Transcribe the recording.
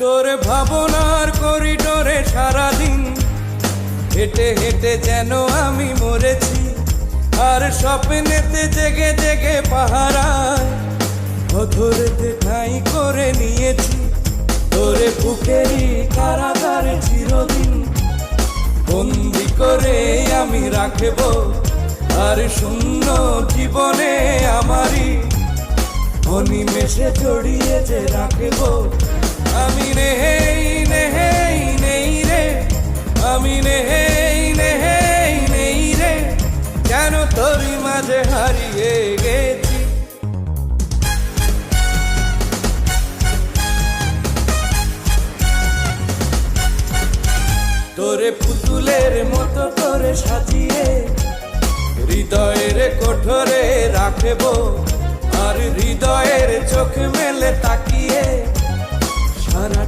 তোর ভাবনার করিডোরে সারাদিন হেঁটে হেঁটে যেন আমি মরেছি, আর স্বপ্নেতে জেগে জেগে পাহারায় অধরেতে ঠাঁই করে নিয়েছি। তোরে বুকেরই কারাগারে চিরদিন বন্দি করে আমি রাখব, আর শূন্য জীবনে আমারই অনিমেষে জড়িয়ে যে রাখব। আমি নেই নেই নেই রে, আমি নেই নেই নেই রে, কেন তোরই মাঝে হারিয়ে গেছি। তোরে পুতুলের মতো করে সাজিয়ে হৃদয়ের কোঠরে রাখব, আর হৃদয়ের চোখ মেলে তাকিয়ে সারা